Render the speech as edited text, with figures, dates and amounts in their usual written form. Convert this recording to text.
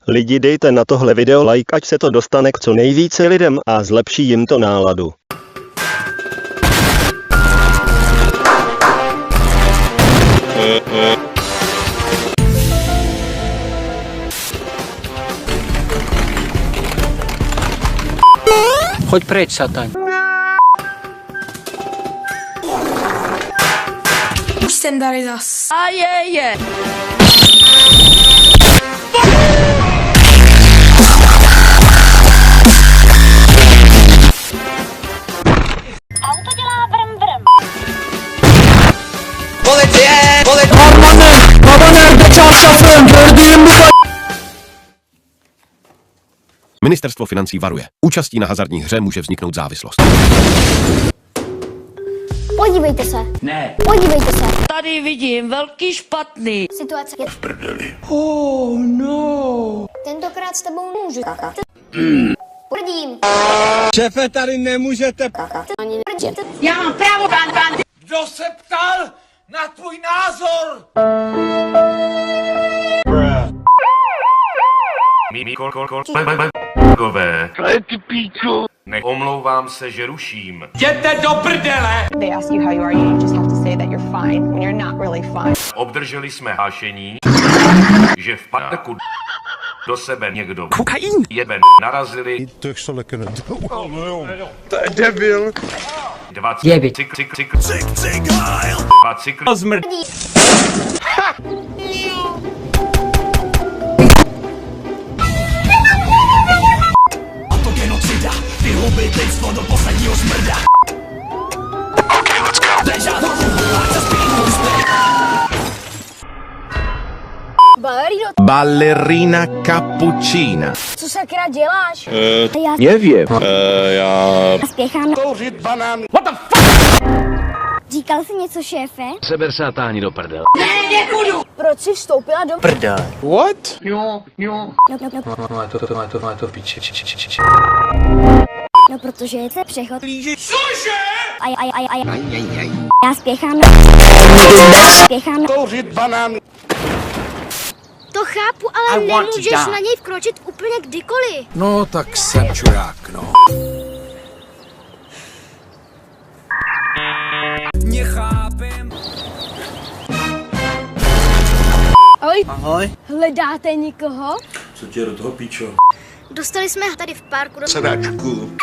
Lidi, dejte na tohle video like, ať se to dostane k co nejvíce lidem a zlepší jim to náladu. Choď pryč, sataň. Už jsem tady zas. A je. Auto dělá vrm vrm. Policie! Harmanım! Baba nerede çarşafım? Gördüğüm bu Ministerstvo financí varuje. Účastí na hazardní hře může vzniknout závislost. Podívejte se. Ne. Podívejte se. Tady vidím velký špatný. Situace je v prdeli. Oh no. Tentokrát s tebou můžu. Prdím. Šefe, tady nemůžete. Ani neprdě. Já mám právo, pan. Kdo se ptal na tvůj názor? Kolegové, neomlouvám se, že ruším. Jděte do prdele! They ask you how you are, you just have to say that you're fine when you're not really fine. Obdrželi jsme hlášení, že v parku do sebe někdo jeden narazili. To je debil. Dva cykl. Ballerina cappuccina. Co sakra děláš? Nevím. Spěchám. Kouřit banán. Říkal jsi něco, šéfe? Seber se táni do prdel. Proč jsi vstoupila do... Prdel. What? No, No, to piči. no protože je to přechod. Cože? Já spěchám. Spěchám. Kouřit banán. To chápu, ale nemůžeš na něj vkročit úplně kdykoliv. No, tak jsem čurák, no. Nechápem. Ahoj. Hledáte někoho? Co tě do toho píčo? Dostali jsme tady v parku do... Sedáčku.